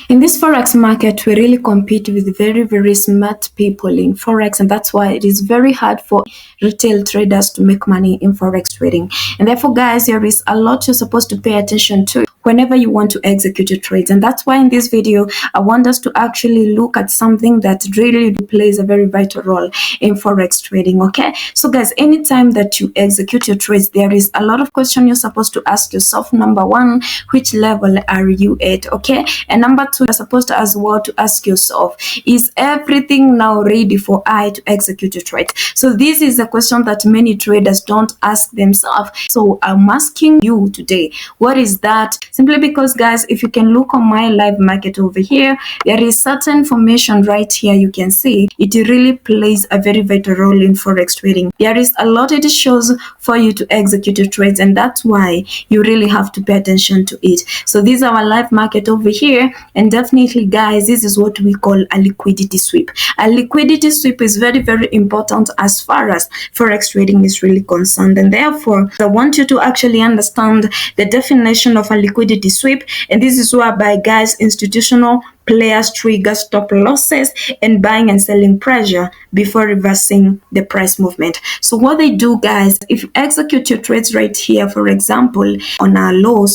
In this Forex market, we really compete with very smart people in Forex, and that's why it is very hard for retail traders to make money in Forex trading. And therefore, guys, there is a lot you're supposed to pay attention to whenever you want to execute your trades. And that's why in this video, I want us to actually look at something that really plays a very vital role in Forex trading, okay? So guys, anytime that you execute your trades, there is a lot of questions you're supposed to ask yourself. Number one, which level are you at, okay? And number two, you're supposed to as well to ask yourself, is everything now ready for I to execute your trade? So this is a question that many traders don't ask themselves. So I'm asking you today, what is that? Simply because, guys, if you can look on my live market over here, there is certain information right here. You can see it really plays a very vital role in Forex trading. There is a lot it shows for you to execute your trades, and that's why you really have to pay attention to it. So this is our live market over here, and definitely, guys, this is what we call a liquidity sweep. A liquidity sweep is very important as far as Forex trading is really concerned, and therefore I want you to actually understand the definition of a liquidity sweep. And this is whereby, guys, institutional players trigger stop losses and buying and selling pressure before reversing the price movement. So what they do, guys, if you execute your trades right here, for example, on a low,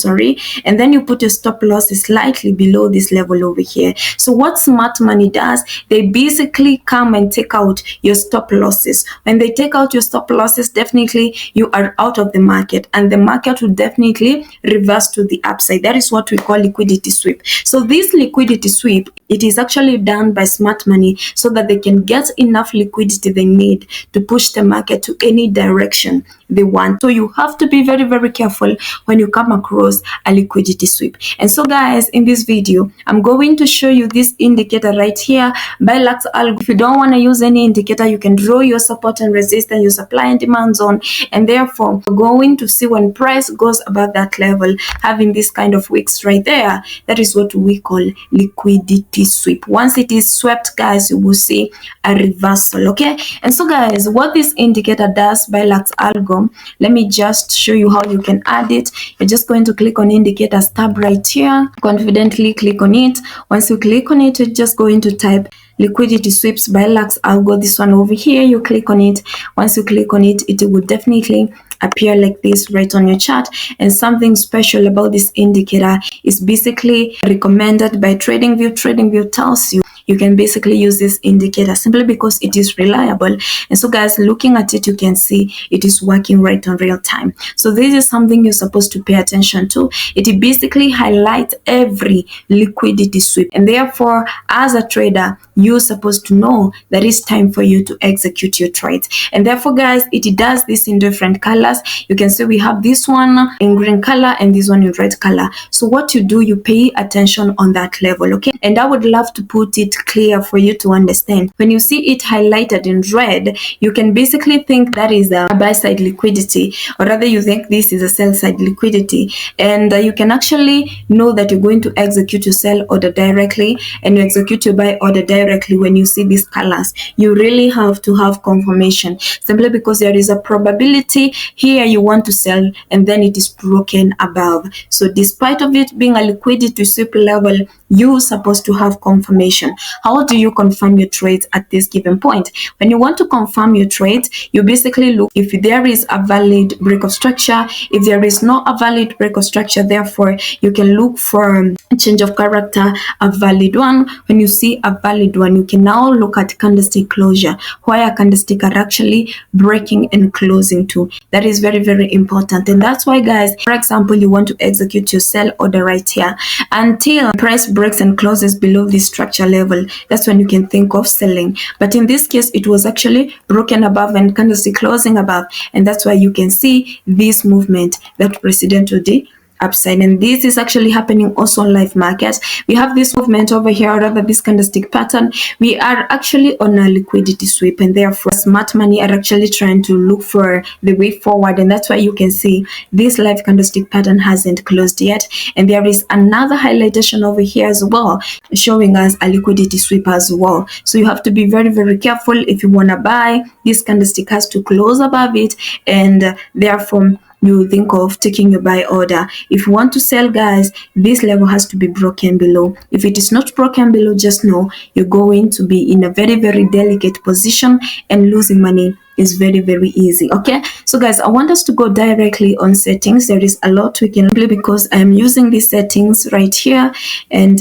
and then you put your stop losses slightly below this level over here. So what smart money does, they basically come and take out your stop losses. When they take out your stop losses, definitely you are out of the market, and the market will definitely reverse to the upside. That is what we call liquidity sweep. So this liquidity sweep, it is actually done by smart money so that they can get enough liquidity they need to push the market to any direction they want. So you have to be very careful when you come across a liquidity sweep. And so, guys, in this video, I'm going to show you this indicator right here by LuxAlgo. If you don't want to use any indicator, you can draw your support and resistance, your supply and demand zone, and therefore we're going to see when price goes above that level, having this kind of wicks right there. That is what we call liquidity sweep. Once it is swept, guys, you will see a reversal, okay? And so, guys, what this indicator does by LuxAlgo, let me just show you how you can add it. You're just going to click on indicators tab right here, confidently click on it. Once you click on it, you're just going to type liquidity sweeps by LuxAlgo, this one over here. You click on it. Once you click on it, it will definitely appear like this right on your chart. And something special about this indicator is basically recommended by Tradingview. Tradingview tells you can basically use this indicator simply because it is reliable. And so, guys, looking at it, you can see it is working right on real time. So this is something you're supposed to pay attention to. It basically highlights every liquidity sweep, and therefore, as a trader, you're supposed to know that it's time for you to execute your trades. And therefore, guys, it does this in different colors. You can see we have this one in green color and this one in red color. So what you do, you pay attention on that level, okay? And I would love to put it clear for you to understand. When you see it highlighted in red, you can basically think that is a buy side liquidity, or rather you think this is a sell side liquidity, and you can actually know that you're going to execute your sell order directly and you execute your buy order directly. When you see these colors, you really have to have confirmation, simply because there is a probability here you want to sell and then it is broken above. So despite of it being a liquidity sweep level, you're supposed to have confirmation. How do you confirm your trades at this given point? When you want to confirm your trades, you basically look if there is a valid break of structure. If there is not a valid break of structure, therefore you can look for change of character, a valid one. When you see a valid one, you can now look at candlestick closure, where a candlestick are actually breaking and closing to. That is very important. And that's why, guys, for example, you want to execute your sell order right here until price breaks and closes below this structure level. That's when you can think of selling. But in this case, it was actually broken above and candlestick closing above, and that's why you can see this movement that precedent to the upside. And this is actually happening also on live markets. We have this movement over here, or rather this candlestick pattern. We are actually on a liquidity sweep, and therefore smart money are actually trying to look for the way forward. And that's why you can see this live candlestick pattern hasn't closed yet, and there is another highlightation over here as well showing us a liquidity sweep as well. So you have to be very careful. If you want to buy, this candlestick has to close above it, and therefore you think of taking your buy order. If you want to sell, guys, this level has to be broken below. If it is not broken below, just know you're going to be in a very, very delicate position, and losing money is very, very easy. Okay, so guys, I want us to go directly on settings. There is a lot we can do because I'm using these settings right here, and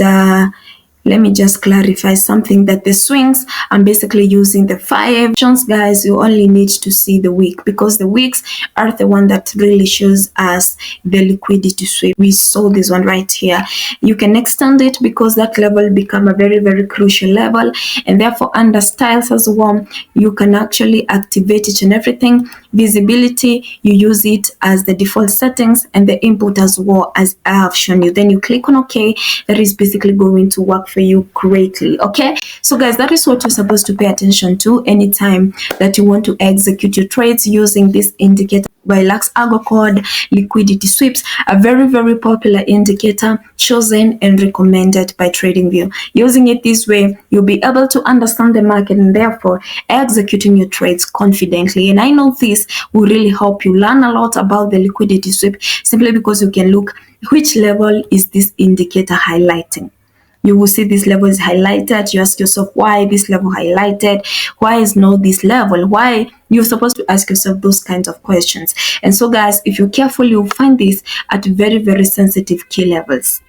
let me just clarify something, that the swings, I'm basically using the 5 options. Guys, you only need to see the wick, because the wicks are the one that really shows us the liquidity sweep. We saw this one right here. You can extend it because that level become a very, very crucial level, and therefore under styles as well, you can actually activate each and everything. Visibility, you use it as the default settings, and the input as well, as I have shown you. Then you click on OK. That is basically going to work for you greatly. Okay, so guys, that is what you're supposed to pay attention to anytime that you want to execute your trades using this indicator by LuxAlgo called liquidity sweeps, a very, very popular indicator chosen and recommended by Tradingview. Using it this way, you'll be able to understand the market and therefore executing your trades confidently. And I know this will really help you learn a lot about the liquidity sweep, simply because you can look which level is this indicator highlighting. You will see this level is highlighted. You ask yourself, why this level highlighted? Why is not this level? Why? You're supposed to ask yourself those kinds of questions. And so guys, if you're careful, you'll find this at very, very sensitive key levels.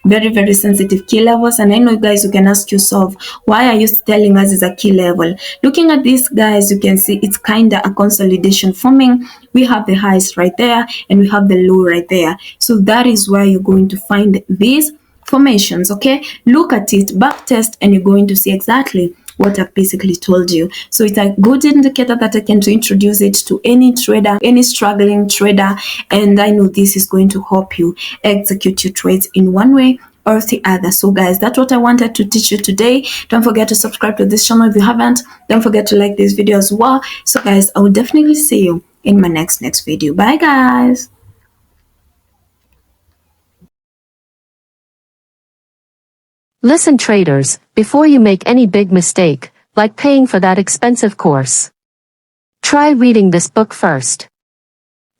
Very, very sensitive key levels. And I know, guys, you can ask yourself, why are you telling us it's a key level? Looking at this, guys, you can see it's kind of a consolidation forming. We have the highs right there and we have the low right there. So that is why you're going to find these formations. Okay, look at it, back test, and you're going to see exactly what I've basically told you. So it's a good indicator that I can introduce it to any trader, any struggling trader, and I know this is going to help you execute your trades in one way or the other. So guys, that's what I wanted to teach you today. Don't forget to subscribe to this channel if you haven't. Don't forget to like this video as well. So guys, I will definitely see you in my next video. Bye guys. Listen traders, before you make any big mistake, like paying for that expensive course, try reading this book first.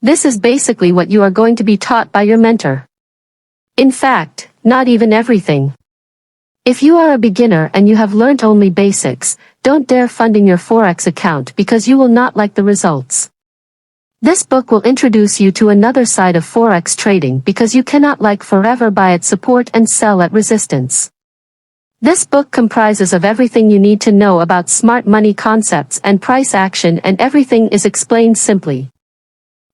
This is basically what you are going to be taught by your mentor. In fact, not even everything. If you are a beginner and you have learnt only basics, don't dare funding your Forex account because you will not like the results. This book will introduce you to another side of Forex trading because you cannot like forever buy at support and sell at resistance. This book comprises of everything you need to know about smart money concepts and price action, and everything is explained simply.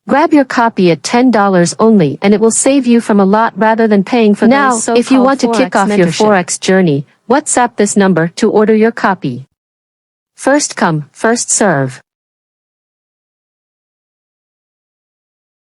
Grab your copy at $10 only and it will save you from a lot rather than paying for now. If you want to kick off your Forex journey, WhatsApp this number to order your copy. First come, first serve.